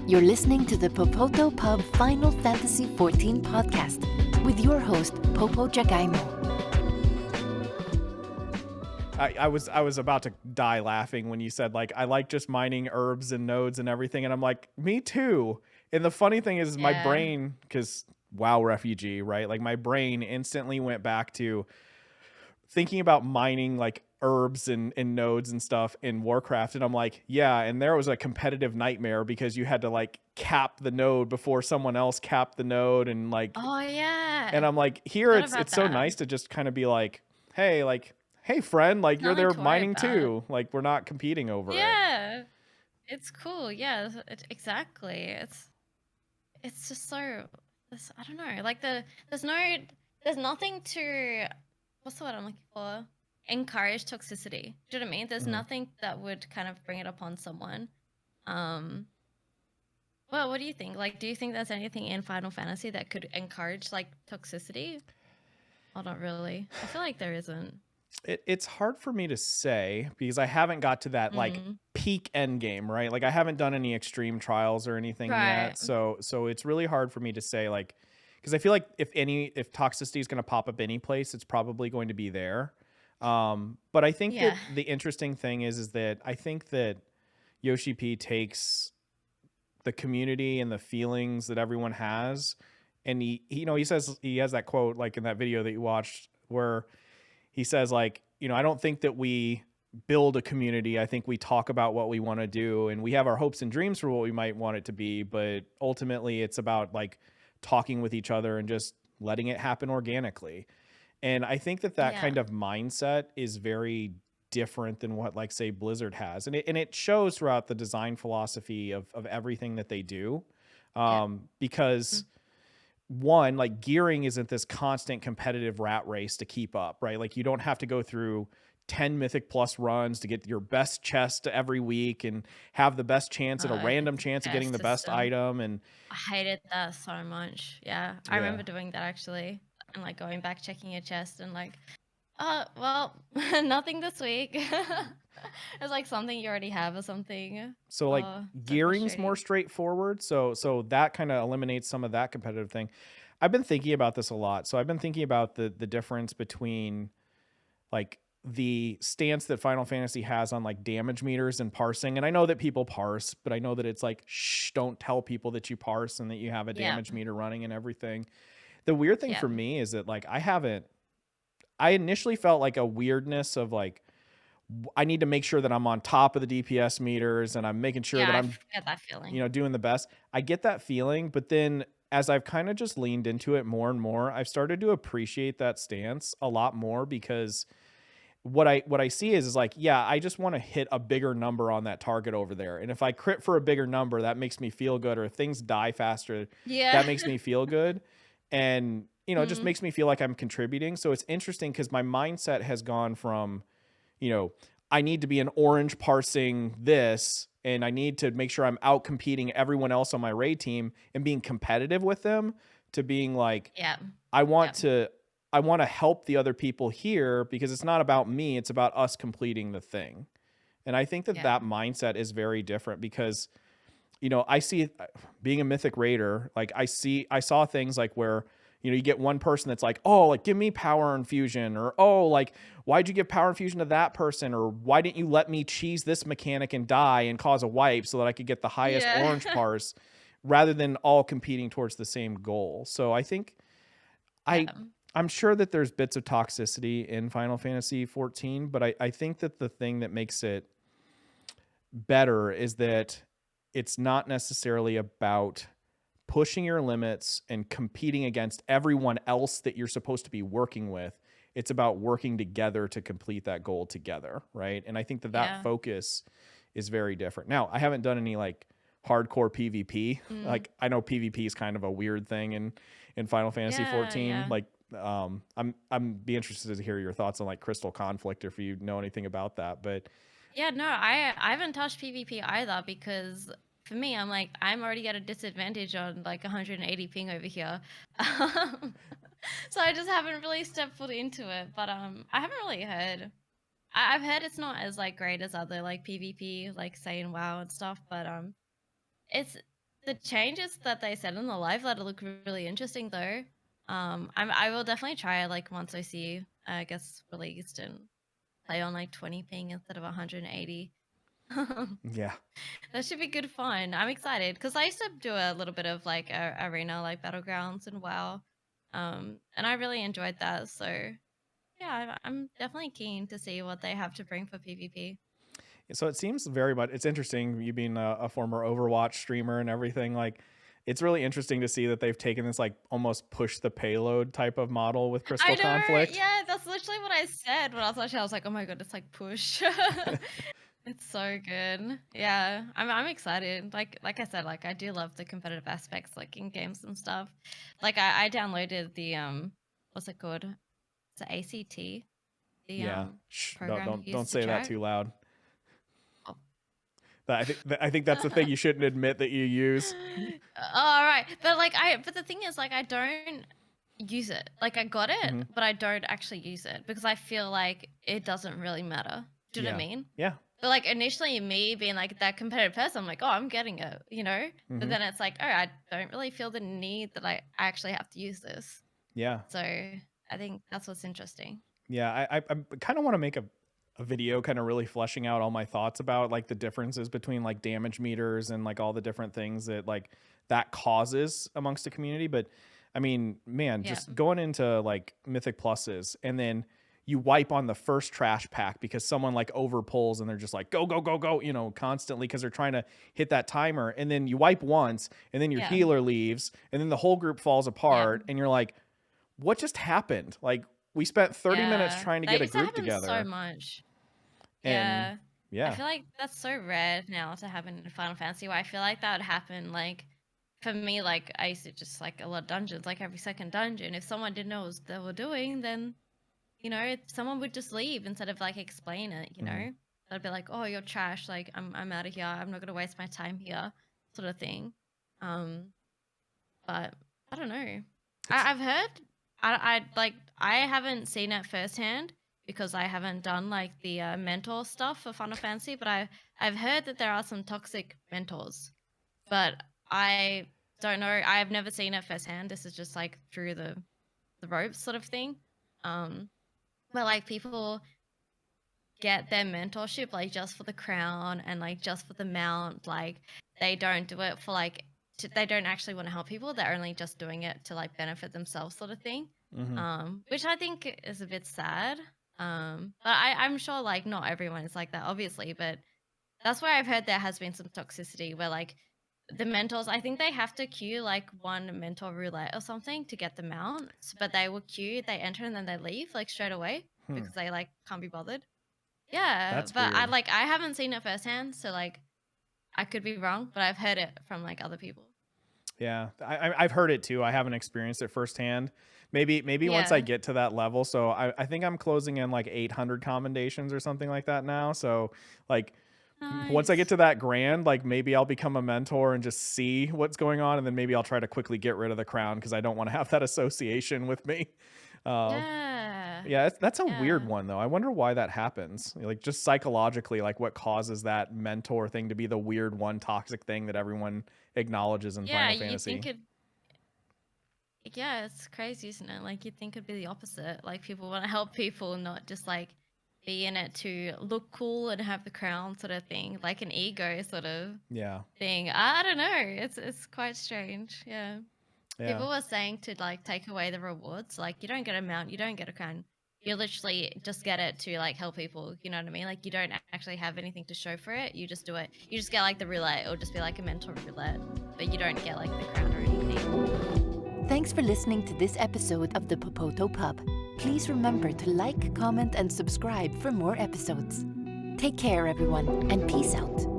You're listening to the Popoto Pub Final Fantasy XIV podcast with your host, Popo Jagaimo. I was about to die laughing when you said, like, I like just mining herbs and nodes and everything. And I'm like, me too. And the funny thing is my brain, because WoW refugee, right? Like my brain instantly went back to thinking about mining like herbs and nodes and stuff in Warcraft. And I'm like, yeah. And there was a competitive nightmare because you had to like cap the node before someone else capped the node. And like, oh yeah. And I'm like, here it's so nice to just kind of be like, hey, friend, like you're there mining too. Like we're not competing over it. Yeah, it's cool. Yeah, exactly. It's just so, I don't know. Like there's nothing to, what's the word I'm looking for? Encourage toxicity. Do you know what I mean? There's nothing that would kind of bring it upon someone. Well, what do you think? Like, do you think there's anything in Final Fantasy that could encourage like toxicity? Well, not really. I feel like there isn't. It's hard for me to say because I haven't got to that like peak end game, right? Like I haven't done any extreme trials or anything yet. So it's really hard for me to say, like, because I feel like if toxicity is going to pop up any place, it's probably going to be there. But I think that the interesting thing is that I think that Yoshi P takes the community and the feelings that everyone has, and he says, he has that quote like in that video that you watched where he says, like, I don't think that we build a community. I think we talk about what we want to do, and we have our hopes and dreams for what we might want it to be, but ultimately it's about like talking with each other and just letting it happen organically. And I think that kind of mindset is very different than what, like, say, Blizzard has. And it shows throughout the design philosophy of everything that they do. Because one, like, gearing isn't this constant competitive rat race to keep up, right? Like, you don't have to go through 10 Mythic Plus runs to get your best chest every week and have the best chance at a random chance of getting the best item. And I hated that so much. Yeah. I remember doing that actually. And like going back, checking your chest and like, oh, well, nothing this week. It's like something you already have or something. So like gearing's more straightforward. So that kind of eliminates some of that competitive thing. I've been thinking about this a lot. So I've been thinking about the difference between like the stance that Final Fantasy has on like damage meters and parsing. And I know that people parse, but I know that it's like, shh, don't tell people that you parse and that you have a damage meter running and everything. The weird thing for me is that like I initially felt like a weirdness of like, I need to make sure that I'm on top of the DPS meters and I'm making sure that I'm get that feeling. Doing the best. I get that feeling, but then as I've kind of just leaned into it more and more, I've started to appreciate that stance a lot more because what I see is like, yeah, I just want to hit a bigger number on that target over there. And if I crit for a bigger number, that makes me feel good, or if things die faster, that makes me feel good. And, it just makes me feel like I'm contributing. So it's interesting because my mindset has gone from, I need to be an orange parsing this, and I need to make sure I'm out competing everyone else on my raid team and being competitive with them, to being like, I want to help the other people here because it's not about me. It's about us completing the thing. And I think that mindset is very different because, I see, being a Mythic Raider, like I saw things like where, you get one person that's like, oh, like, give me power infusion, or, oh, like, why'd you give power infusion to that person? Or why didn't you let me cheese this mechanic and die and cause a wipe so that I could get the highest orange parse, rather than all competing towards the same goal. So I think I'm sure that there's bits of toxicity in Final Fantasy XIV, but I think that the thing that makes it better is that it's not necessarily about pushing your limits and competing against everyone else that you're supposed to be working with. It's about working together to complete that goal together, right? And I think that focus is very different. Now, I haven't done any like hardcore PvP. Like, I know PvP is kind of a weird thing in Final Fantasy XIV. Like, I'm be interested to hear your thoughts on like Crystal Conflict, if you know anything about that. But no, I haven't touched PvP either because for me, I'm like, I'm already at a disadvantage on like 180 ping over here. So I just haven't really stepped foot into it. But I haven't really heard. I've heard it's not as like great as other like PvP, like say in WoW and stuff. But it's the changes that they said in the live letter look really interesting though. I will definitely try it like once I see gets released and play on like 20 ping instead of 180. Yeah. That should be good fun. I'm excited because I used to do a little bit of like arena, like battlegrounds and WoW, and I really enjoyed that. So yeah, I'm definitely keen to see what they have to bring for PvP. So it seems very much, it's interesting, you being a former Overwatch streamer and everything, like it's really interesting to see that they've taken this like almost push the payload type of model with Crystal I know, Conflict. yeah, that's literally what I said when I was watching. I was like, oh my god, it's like push. It's so good. Yeah, I'm excited. Like I said, like I do love the competitive aspects, like in games and stuff. Like I downloaded the what's it called? It's the ACT, the Yeah. Shh, program you don't use to say that track. too loud. Oh. I think that's the thing you shouldn't admit that you use. All right, but the thing is, like, I don't use it. Like, I got it, Mhm. but I don't actually use it because I feel like it doesn't really matter. Do you know what I mean? Yeah. But like initially, me being like that competitive person, I'm like, oh, I'm getting it, you know. But Mhm. then it's like, oh, I don't really feel the need that I actually have to use this. Yeah. So I think that's what's interesting. Yeah. I kind of want to make a video kind of really fleshing out all my thoughts about like the differences between like damage meters and like all the different things that like that causes amongst the community. But I mean, man, Yeah. just going into like Mythic Pluses and then you wipe on the first trash pack because someone like over pulls and they're just like, go, go, go, go, you know, constantly because they're trying to hit that timer. And then you wipe once and then your Yeah. healer leaves and then the whole group falls apart and you're like, what just happened? Like we spent 30 minutes Yeah. trying to That get a used to group happen together. so much. And I yeah. feel like that's so rare now to happen in Final Fantasy. Where I feel like that would happen like for me, like I used to just like a lot of dungeons, like every second dungeon. If someone didn't know what they were doing, then you know, someone would just leave instead of like explain it, you know. They'd be like, oh, you're trash, like I'm out of here, I'm not gonna waste my time here, sort of thing. But I don't know. I've heard I haven't seen it firsthand because I haven't done like the mentor stuff for Final Fantasy, but I've heard that there are some toxic mentors, but I don't know. I've never seen it firsthand. This is just like through the ropes sort of thing. But like people get their mentorship like just for the crown and like just for the mount. Like they don't do it for like they don't actually want to help people. They're only just doing it to like benefit themselves, sort of thing. Which I think is a bit sad. But I'm sure like not everyone is like that, obviously. But that's why I've heard there has been some toxicity where like the mentors, I think they have to queue like one mentor roulette or something to get the mounts, but they will queue, they enter and then they leave like straight away because they like can't be bothered. Yeah, That's but weird. I haven't seen it firsthand, so like I could be wrong, but I've heard it from like other people. Yeah, I've heard it too. I haven't experienced it firsthand. Maybe once I Yeah. get to that level. So I think I'm closing in like 800 commendations or something like that now. So like once I get Nice. to that grand, like maybe I'll become a mentor and just see what's going on, and then maybe I'll try to quickly get rid of the crown because I don't want to have that association with me. Yeah. Yeah, that's a weird Yeah. one though. I wonder why that happens. Like just psychologically, like what causes that mentor thing to be the weird one toxic thing that everyone acknowledges in Yeah, Final you Fantasy. think it yeah, it's crazy, isn't it? Like you'd think it'd be the opposite. Like people want to help people, not just like be in it to look cool and have the crown sort of thing, like an ego sort of Yeah. thing. I don't know. It's quite strange. Yeah. People Yeah. were saying to like take away the rewards. Like you don't get a mount, you don't get a crown. You literally just get it to like help people. You know what I mean? Like you don't actually have anything to show for it. You just do it. You just get like the roulette. It'll just be like a mentor roulette, but you don't get like the crown or anything. Thanks for listening to this episode of the Popoto Pub. Please remember to like, comment, and subscribe for more episodes. Take care, everyone, and peace out.